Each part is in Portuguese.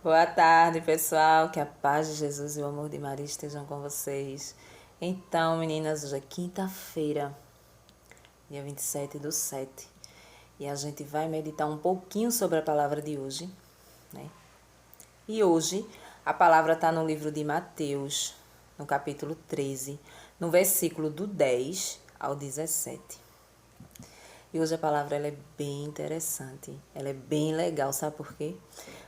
Boa tarde, pessoal. Que a paz de Jesus e o amor de Maria estejam com vocês. Então, meninas, hoje é quinta-feira, dia 27/7. E a gente vai meditar um pouquinho sobre a palavra de hoje, né? E hoje a palavra está no livro de Mateus, no capítulo 13, no versículo do 10 ao 17. E hoje a palavra ela é bem interessante, ela é bem legal, sabe por quê?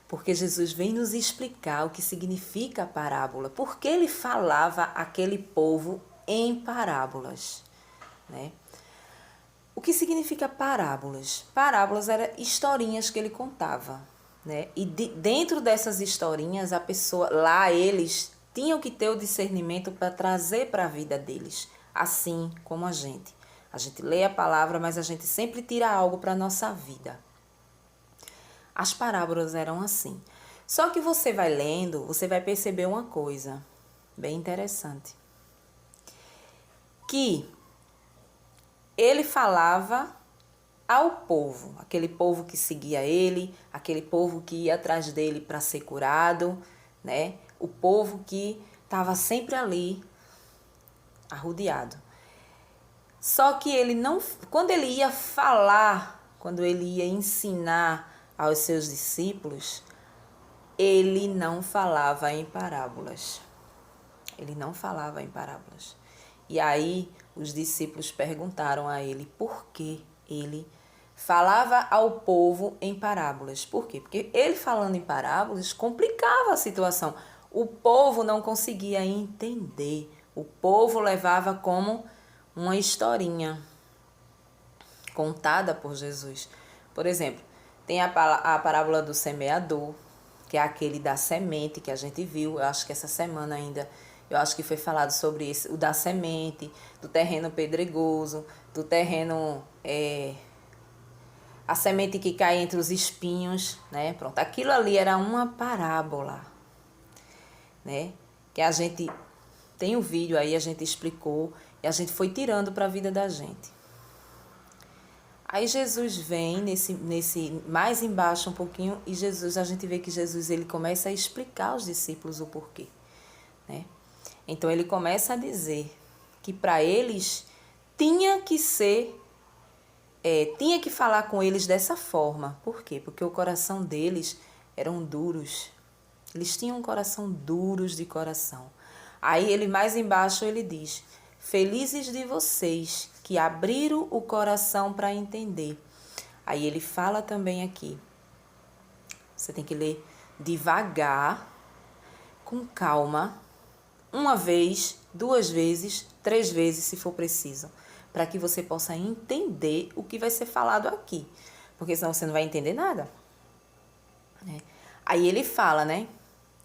Porque Jesus vem nos explicar o que significa a parábola, por que ele falava aquele povo em parábolas, né? O que significa parábolas? Parábolas eram historinhas que ele contava, né? E dentro dessas historinhas, a pessoa, lá eles tinham que ter o discernimento para trazer para a vida deles, assim como a gente. A gente lê a palavra, mas a gente sempre tira algo para a nossa vida. As parábolas eram assim. Só que você vai lendo, você vai perceber uma coisa bem interessante. Que ele falava ao povo, aquele povo que seguia ele, aquele povo que ia atrás dele para ser curado, né? O povo que estava sempre ali, arrodeado. Só que ele não, quando ele ia falar, quando ele ia ensinar aos seus discípulos, ele não falava em parábolas. Ele não falava em parábolas. E aí os discípulos perguntaram a ele por que ele falava ao povo em parábolas. Por quê? Porque ele falando em parábolas complicava a situação. O povo não conseguia entender. O povo levava como uma historinha contada por Jesus. Por exemplo, tem a parábola do semeador, que é aquele da semente que a gente viu. Eu acho que essa semana ainda, eu acho que foi falado sobre esse, o da semente, do terreno pedregoso, do terreno, a semente que cai entre os espinhos, né? Pronto, aquilo ali era uma parábola, né? Que a gente tem um vídeo aí, a gente explicou e a gente foi tirando para a vida da gente. Aí Jesus vem nesse mais embaixo um pouquinho e Jesus, a gente vê que Jesus ele começa a explicar aos discípulos o porquê, né? Então ele começa a dizer que para eles tinha que ser, tinha que falar com eles dessa forma. Por quê? Porque o coração deles eram duros. Eles tinham um coração duros de coração. Aí ele mais embaixo ele diz: felizes de vocês que abriram o coração para entender. Aí ele fala também aqui. Você tem que ler devagar, com calma, uma vez, duas vezes, três vezes, se for preciso, para que você possa entender o que vai ser falado aqui. Porque senão você não vai entender nada, né? Aí ele fala, né?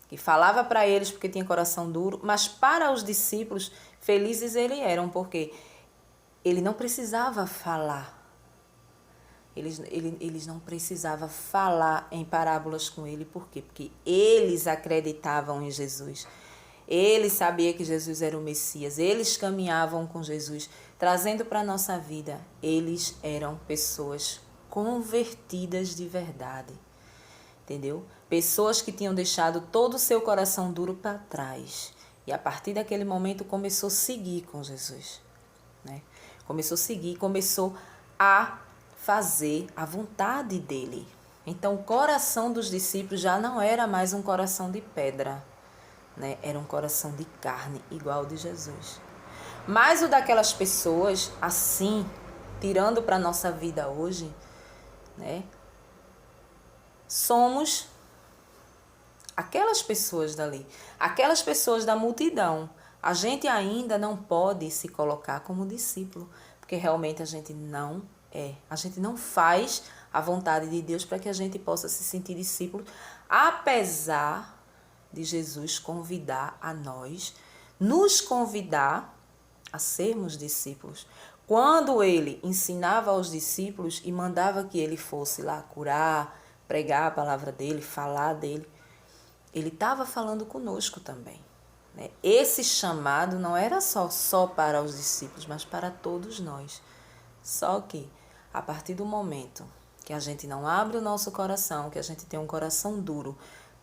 Que falava para eles porque tinha coração duro, mas para os discípulos, felizes eles eram, porque ele não precisava falar. Eles não precisavam falar em parábolas com ele, por quê? Porque eles acreditavam em Jesus. Eles sabiam que Jesus era o Messias. Eles caminhavam com Jesus, trazendo para a nossa vida. Eles eram pessoas convertidas de verdade. Entendeu? Pessoas que tinham deixado todo o seu coração duro para trás. E a partir daquele momento começou a seguir com Jesus, né? Começou a seguir, começou a fazer a vontade dele. Então o coração dos discípulos já não era mais um coração de pedra, né? Era um coração de carne, igual ao de Jesus. Mas o daquelas pessoas, assim, tirando para a nossa vida hoje, né? Somos aquelas pessoas dali, aquelas pessoas da multidão. A gente ainda não pode se colocar como discípulo, porque realmente a gente não é. A gente não faz a vontade de Deus para que a gente possa se sentir discípulo, apesar de Jesus convidar a nós, nos convidar a sermos discípulos. Quando ele ensinava aos discípulos e mandava que ele fosse lá curar, pregar a palavra dele, falar dele, ele estava falando conosco também, né? Esse chamado não era só para os discípulos, mas para todos nós. Só que, a partir do momento que a gente não abre o nosso coração, que a gente tem um coração duro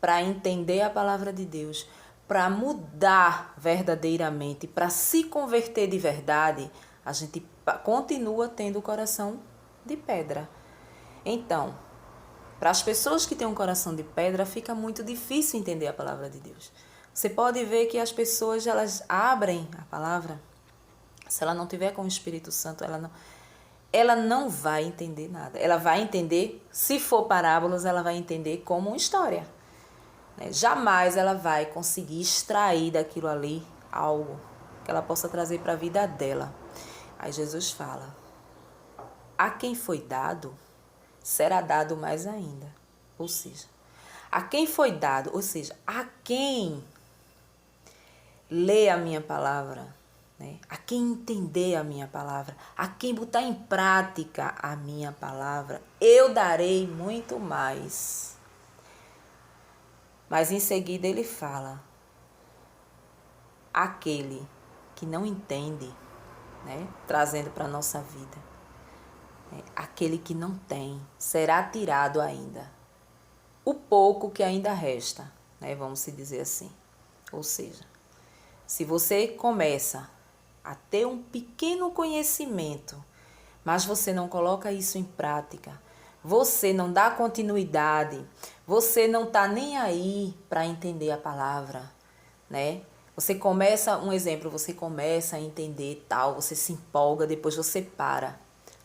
para entender a palavra de Deus, para mudar verdadeiramente, para se converter de verdade, a gente continua tendo o coração de pedra. Então, para as pessoas que têm um coração de pedra, fica muito difícil entender a palavra de Deus. Você pode ver que as pessoas, elas abrem a palavra, se ela não tiver com o Espírito Santo, ela não vai entender nada. Ela vai entender, se for parábolas, ela vai entender como uma história. Jamais ela vai conseguir extrair daquilo ali algo que ela possa trazer para a vida dela. Aí Jesus fala, a quem foi dado, será dado mais ainda. Ou seja, a quem foi dado, ou seja, a quem lê a minha palavra, né? A quem entender a minha palavra, a quem botar em prática a minha palavra, eu darei muito mais. Mas em seguida ele fala, aquele que não entende, né? Trazendo para a nossa vida, aquele que não tem, será tirado ainda. O pouco que ainda resta, né? Vamos se dizer assim. Ou seja, se você começa a ter um pequeno conhecimento, mas você não coloca isso em prática, você não dá continuidade, você não está nem aí para entender a palavra, né? Você começa, um exemplo, você começa a entender tal, você se empolga, depois você para.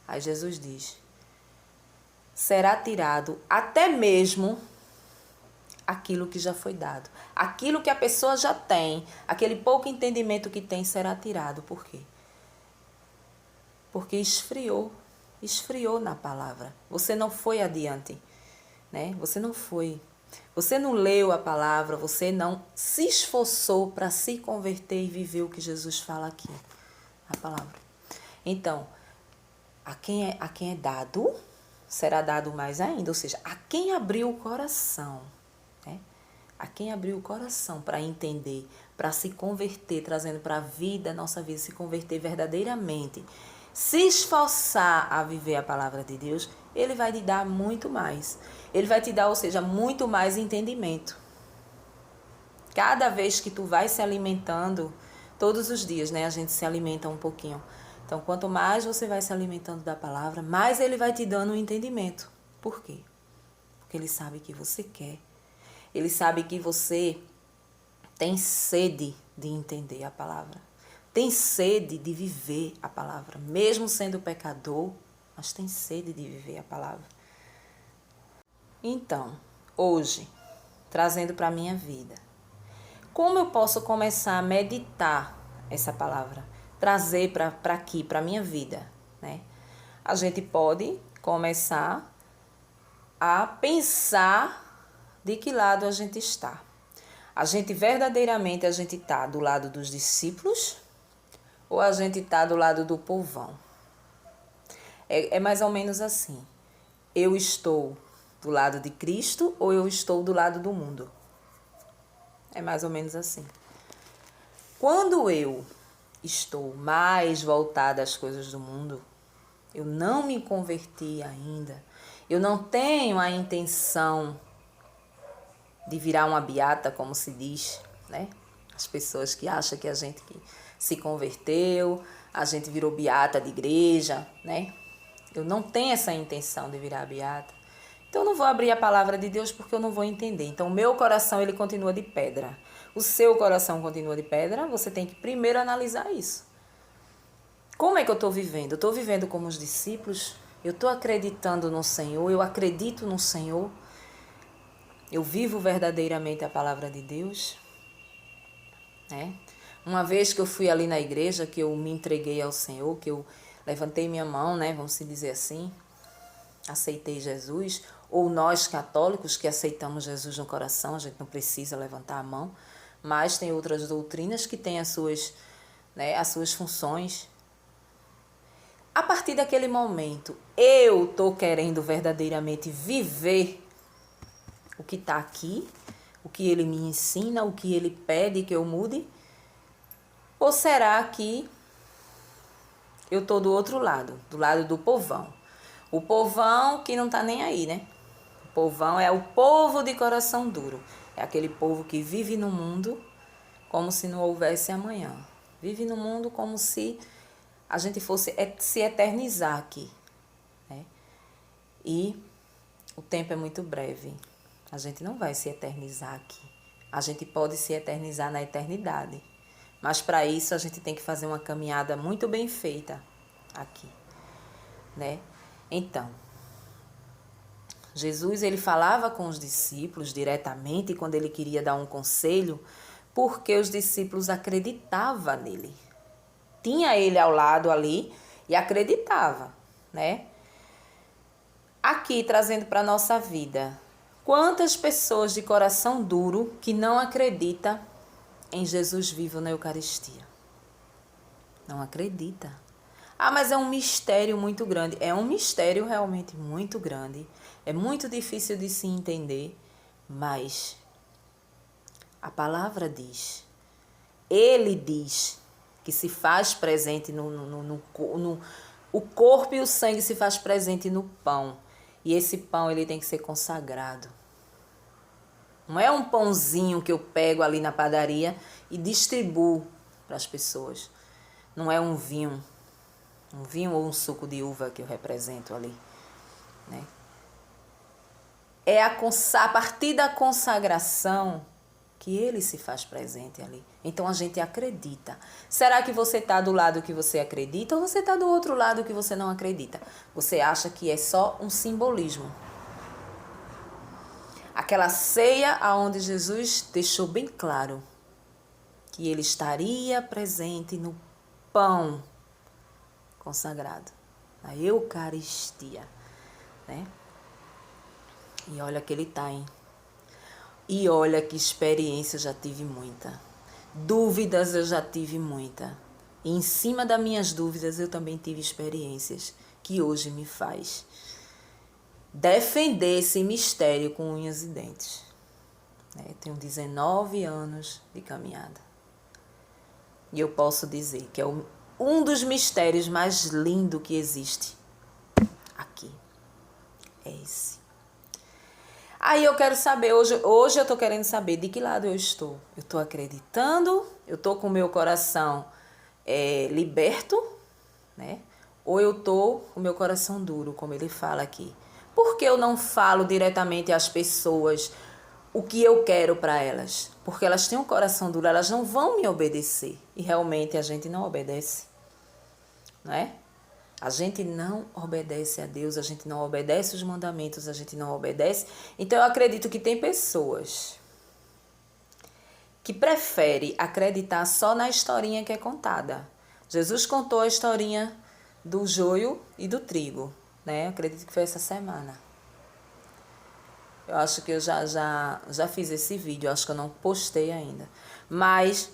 Aí Jesus diz, será tirado até mesmo aquilo que já foi dado. Aquilo que a pessoa já tem, aquele pouco entendimento que tem, será tirado. Por quê? Porque esfriou na palavra. Você não foi adiante, né? Você não foi. Você não leu a palavra, você não se esforçou para se converter e viver o que Jesus fala aqui, a palavra. Então, a quem é dado, será dado mais ainda. Ou seja, a quem abriu o coração, né? A quem abriu o coração para entender, para se converter, trazendo para a vida, nossa vida, se converter verdadeiramente, se esforçar a viver a palavra de Deus, ele vai te dar muito mais. Ele vai te dar, ou seja, muito mais entendimento. Cada vez que tu vai se alimentando, todos os dias, né, a gente se alimenta um pouquinho. Então, quanto mais você vai se alimentando da palavra, mais ele vai te dando um entendimento. Por quê? Porque ele sabe que você quer. Ele sabe que você tem sede de entender a palavra. Tem sede de viver a palavra. Mesmo sendo pecador, mas tem sede de viver a palavra. Então, hoje, trazendo para a minha vida, como eu posso começar a meditar essa palavra? Trazer para aqui, para a minha vida, né? A gente pode começar a pensar de que lado a gente está. A gente verdadeiramente, a gente está do lado dos discípulos ou a gente está do lado do povão? É mais ou menos assim. Eu estou do lado de Cristo ou eu estou do lado do mundo? É mais ou menos assim. Quando eu estou mais voltada às coisas do mundo, eu não me converti ainda, eu não tenho a intenção de virar uma beata, como se diz, né? As pessoas que acham que a gente que se converteu, a gente virou beata de igreja, né? Eu não tenho essa intenção de virar beata. Então eu não vou abrir a palavra de Deus porque eu não vou entender. Então o meu coração, ele continua de pedra. O seu coração continua de pedra, você tem que primeiro analisar isso. Como é que eu estou vivendo? Eu estou vivendo como os discípulos? Eu estou acreditando no Senhor? Eu acredito no Senhor? Eu vivo verdadeiramente a palavra de Deus? Né? Uma vez que eu fui ali na igreja, que eu me entreguei ao Senhor, que eu levantei minha mão, né, vamos se dizer assim, aceitei Jesus, ou nós católicos que aceitamos Jesus no coração, a gente não precisa levantar a mão, mas tem outras doutrinas que têm as suas, né, as suas funções. A partir daquele momento, eu estou querendo verdadeiramente viver o que está aqui, o que ele me ensina, o que ele pede que eu mude? Ou será que eu estou do outro lado, do lado do povão? O povão que não está nem aí, né? O povão é o povo de coração duro. É aquele povo que vive no mundo como se não houvesse amanhã. Vive no mundo como se a gente fosse se eternizar aqui, né? E o tempo é muito breve. A gente não vai se eternizar aqui. A gente pode se eternizar na eternidade. Mas para isso a gente tem que fazer uma caminhada muito bem feita aqui, né? Então, Jesus, ele falava com os discípulos diretamente quando ele queria dar um conselho, porque os discípulos acreditavam nele. Tinha ele ao lado ali e acreditava, né? Aqui, trazendo para a nossa vida, quantas pessoas de coração duro que não acreditam em Jesus vivo na Eucaristia? Não acredita. Ah, mas é um mistério muito grande. É um mistério realmente muito grande. É muito difícil de se entender, mas a palavra diz, ele diz que se faz presente o corpo e o sangue se faz presente no pão. E esse pão ele tem que ser consagrado. Não é um pãozinho que eu pego ali na padaria e distribuo para as pessoas. Não é um vinho ou um suco de uva que eu represento ali, né? É a partir da consagração que ele se faz presente ali. Então a gente acredita. Será que você está do lado que você acredita ou você está do outro lado que você não acredita? Você acha que é só um simbolismo? Aquela ceia onde Jesus deixou bem claro que ele estaria presente no pão consagrado, na Eucaristia, né? E olha que ele tá, hein? E olha que experiência eu já tive muita. Dúvidas eu já tive muita. E em cima das minhas dúvidas eu também tive experiências que hoje me faz defender esse mistério com unhas e dentes. Eu tenho 19 anos de caminhada. E eu posso dizer que é um dos mistérios mais lindos que existe aqui. É esse. Aí eu quero saber, hoje eu estou querendo saber de que lado eu estou. Eu estou acreditando, eu estou com o meu coração liberto, né? Ou eu estou com o meu coração duro, como ele fala aqui. Por que eu não falo diretamente às pessoas o que eu quero para elas? Porque elas têm um coração duro, elas não vão me obedecer. E realmente a gente não obedece, não é? A gente não obedece a Deus, a gente não obedece os mandamentos, a gente não obedece. Então eu acredito que tem pessoas que preferem acreditar só na historinha que é contada. Jesus contou a historinha do joio e do trigo, né? Eu acredito que foi essa semana. Eu acho que eu já fiz esse vídeo, eu acho que eu não postei ainda. Mas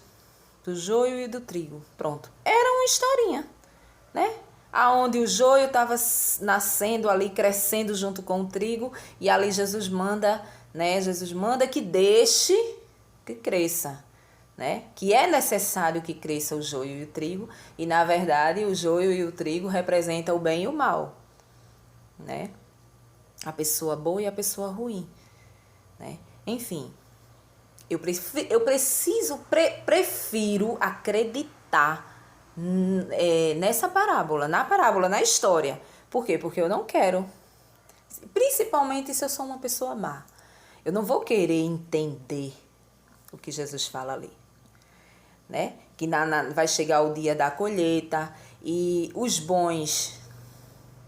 do joio e do trigo, pronto. Era uma historinha, né? Aonde o joio estava nascendo ali, crescendo junto com o trigo, e ali Jesus manda, né? Jesus manda que deixe que cresça, né? Que é necessário que cresça o joio e o trigo, e na verdade o joio e o trigo representam o bem e o mal, né? A pessoa boa e a pessoa ruim, né? Enfim, eu prefiro acreditar nessa parábola, na história. Por quê? Porque eu não quero. Principalmente se eu sou uma pessoa má. Eu não vou querer entender o que Jesus fala ali, né? Que vai chegar o dia da colheita e os bons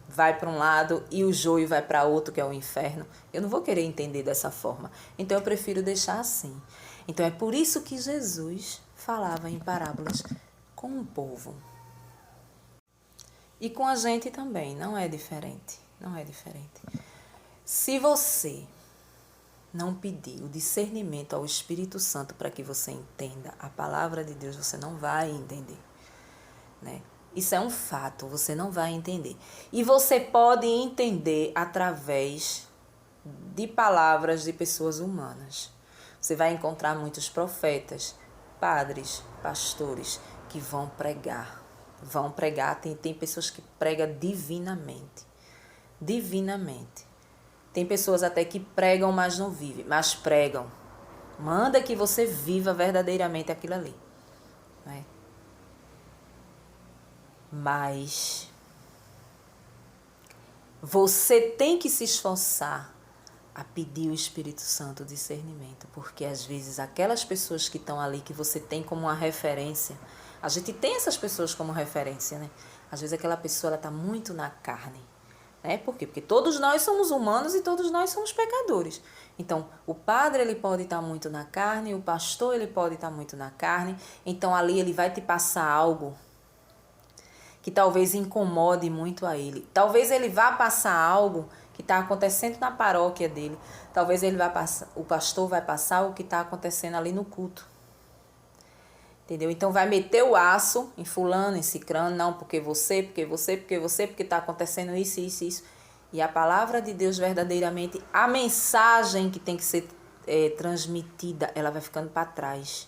vai para um lado e o joio vai para outro, que é o inferno. Eu não vou querer entender dessa forma. Então eu prefiro deixar assim. Então é por isso que Jesus falava em parábolas com o povo. E com a gente também, não é diferente. Não é diferente. Se você não pedir o discernimento ao Espírito Santo para que você entenda a palavra de Deus, você não vai entender, né? Isso é um fato, você não vai entender. E você pode entender através de palavras de pessoas humanas. Você vai encontrar muitos profetas, padres, pastores que vão pregar. Tem pessoas que pregam divinamente. Divinamente. Tem pessoas até que pregam, mas não vivem, mas pregam. Manda que você viva verdadeiramente aquilo ali. Né? Mas você tem que se esforçar a pedir o Espírito Santo discernimento, porque às vezes aquelas pessoas que estão ali, que você tem como uma referência, a gente tem essas pessoas como referência, né? Às vezes aquela pessoa está muito na carne, né? Por quê? Porque todos nós somos humanos e todos nós somos pecadores. Então, o padre ele pode estar muito na carne, o pastor ele pode estar muito na carne, então ali ele vai te passar algo que talvez incomode muito a ele. Talvez ele vá passar algo que está acontecendo na paróquia dele. Talvez ele vai passar, o pastor vai passar o que está acontecendo ali no culto. Entendeu? Então vai meter o aço em fulano, em cicrano, não, porque está acontecendo isso, isso, isso. E a palavra de Deus verdadeiramente, a mensagem que tem que ser transmitida, ela vai ficando para trás.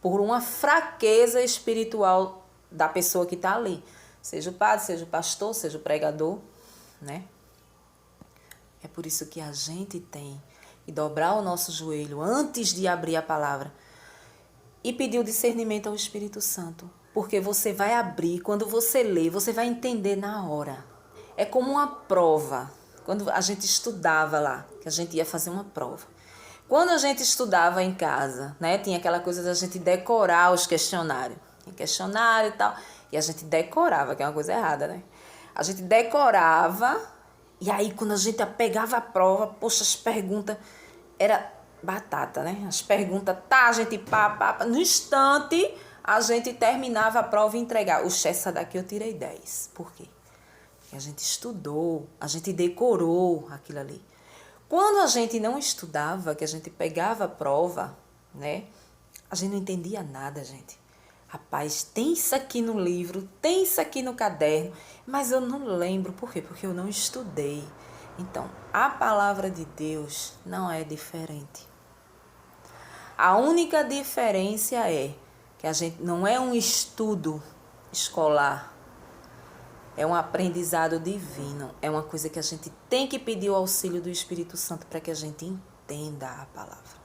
Por uma fraqueza espiritual da pessoa que está ali. Seja o padre, seja o pastor, seja o pregador, né? É por isso que a gente tem que dobrar o nosso joelho antes de abrir a palavra e pedir o discernimento ao Espírito Santo. Porque você vai abrir, quando você lê, você vai entender na hora. É como uma prova. Quando a gente estudava lá, que a gente ia fazer uma prova. Quando a gente estudava em casa, né, tinha aquela coisa da gente decorar os questionários. Tinha questionário e tal, e a gente decorava, que é uma coisa errada, né? A gente decorava, e aí quando a gente pegava a prova, poxa, as perguntas era batata, né? As perguntas, a gente pá. No instante, a gente terminava a prova e entregava. Essa daqui eu tirei 10. Por quê? Porque a gente estudou, a gente decorou aquilo ali. Quando a gente não estudava, que a gente pegava a prova, né? A gente não entendia nada, gente. Rapaz, tem isso aqui no livro, tem isso aqui no caderno, mas eu não lembro. Por quê? Porque eu não estudei. Então, a palavra de Deus não é diferente. A única diferença é que a gente não é um estudo escolar, é um aprendizado divino, é uma coisa que a gente tem que pedir o auxílio do Espírito Santo para que a gente entenda a palavra.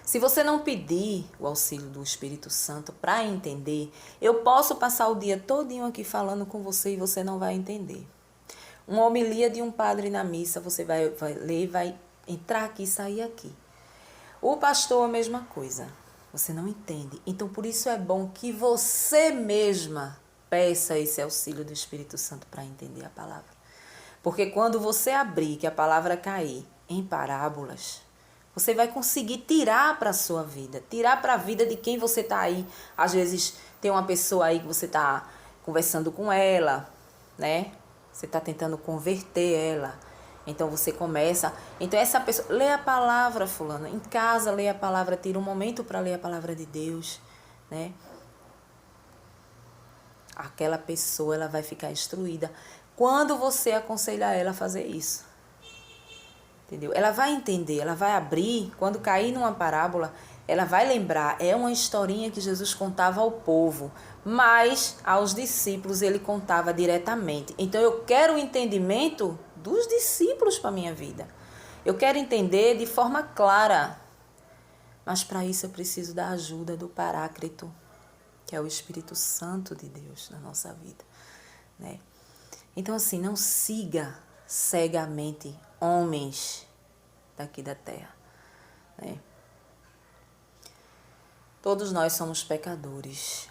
Se você não pedir o auxílio do Espírito Santo para entender, eu posso passar o dia todinho aqui falando com você e você não vai entender. Uma homilia de um padre na missa, você vai ler, vai entrar aqui e sair aqui. O pastor, a mesma coisa. Você não entende. Então, por isso é bom que você mesma peça esse auxílio do Espírito Santo para entender a palavra. Porque quando você abrir, que a palavra cair em parábolas, você vai conseguir tirar para a sua vida, tirar para a vida de quem você está aí. Às vezes tem uma pessoa aí que você está conversando com ela, né? Você está tentando converter ela. Então você começa. Então essa pessoa, lê a palavra, fulana. Em casa, lê a palavra, tira um momento para ler a palavra de Deus, né? Aquela pessoa, ela vai ficar instruída quando você aconselhar ela a fazer isso. Entendeu? Ela vai entender, ela vai abrir, quando cair numa parábola, ela vai lembrar, é uma historinha que Jesus contava ao povo, mas aos discípulos ele contava diretamente. Então eu quero o entendimento dos discípulos para a minha vida. Eu quero entender de forma clara, mas para isso eu preciso da ajuda do Paráclito, que é o Espírito Santo de Deus na nossa vida, né? Então assim, não siga cegamente homens daqui da terra, né? Todos nós somos pecadores.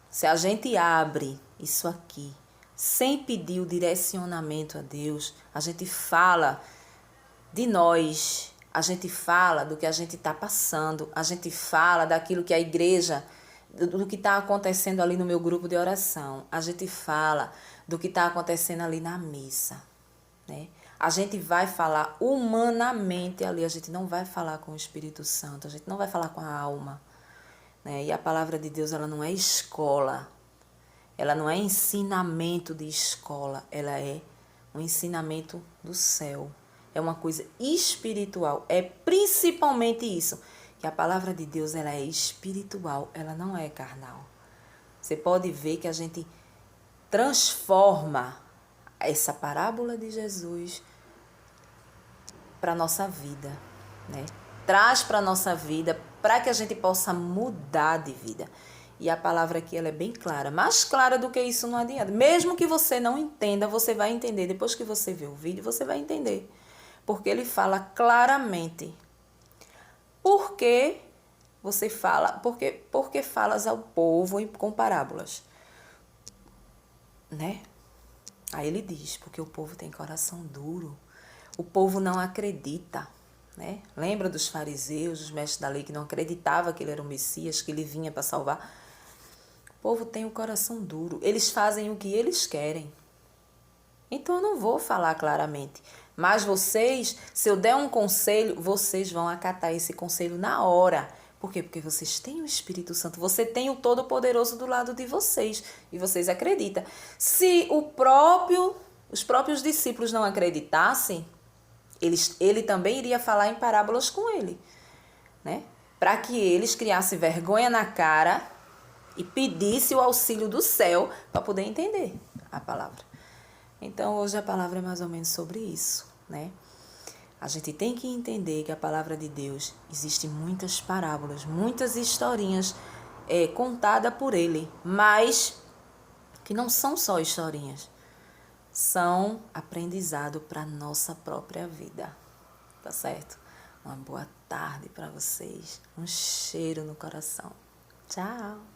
Se a gente abre isso aqui sem pedir o direcionamento a Deus, a gente fala de nós, a gente fala do que a gente está passando, a gente fala daquilo que a igreja, do que está acontecendo ali no meu grupo de oração, a gente fala do que está acontecendo ali na missa, né? A gente vai falar humanamente ali, a gente não vai falar com o Espírito Santo, a gente não vai falar com a alma, né? E a palavra de Deus, ela não é escola, ela não é ensinamento de escola, ela é um ensinamento do céu, é uma coisa espiritual, é principalmente isso, que a palavra de Deus, ela é espiritual, ela não é carnal. Você pode ver que a gente transforma essa parábola de Jesus para a nossa vida, né? traz para a nossa vida, para que a gente possa mudar de vida. E a palavra aqui ela é bem clara. Mais clara do que isso não adianta. Mesmo que você não entenda, você vai entender. Depois que você ver o vídeo, você vai entender. Porque ele fala claramente. Por que você fala? Porque falas ao povo com parábolas. Né? Aí ele diz, porque o povo tem coração duro. O povo não acredita. Né? Lembra dos fariseus, dos mestres da lei, que não acreditavam que ele era o Messias, que ele vinha para salvar? O povo tem o coração duro. Eles fazem o que eles querem. Então eu não vou falar claramente. Mas vocês, se eu der um conselho, vocês vão acatar esse conselho na hora. Por quê? Porque vocês têm o Espírito Santo. Você tem o Todo-Poderoso do lado de vocês. E vocês acreditam. Se os próprios discípulos não acreditassem, ele também iria falar em parábolas com ele. Né? Para que eles criassem vergonha na cara e pedisse o auxílio do céu para poder entender a palavra. Então, hoje a palavra é mais ou menos sobre isso, né? A gente tem que entender que a palavra de Deus, existem muitas parábolas, muitas historinhas contadas por ele, mas que não são só historinhas, são aprendizado para a nossa própria vida, tá certo? Uma boa tarde para vocês, um cheiro no coração. Tchau!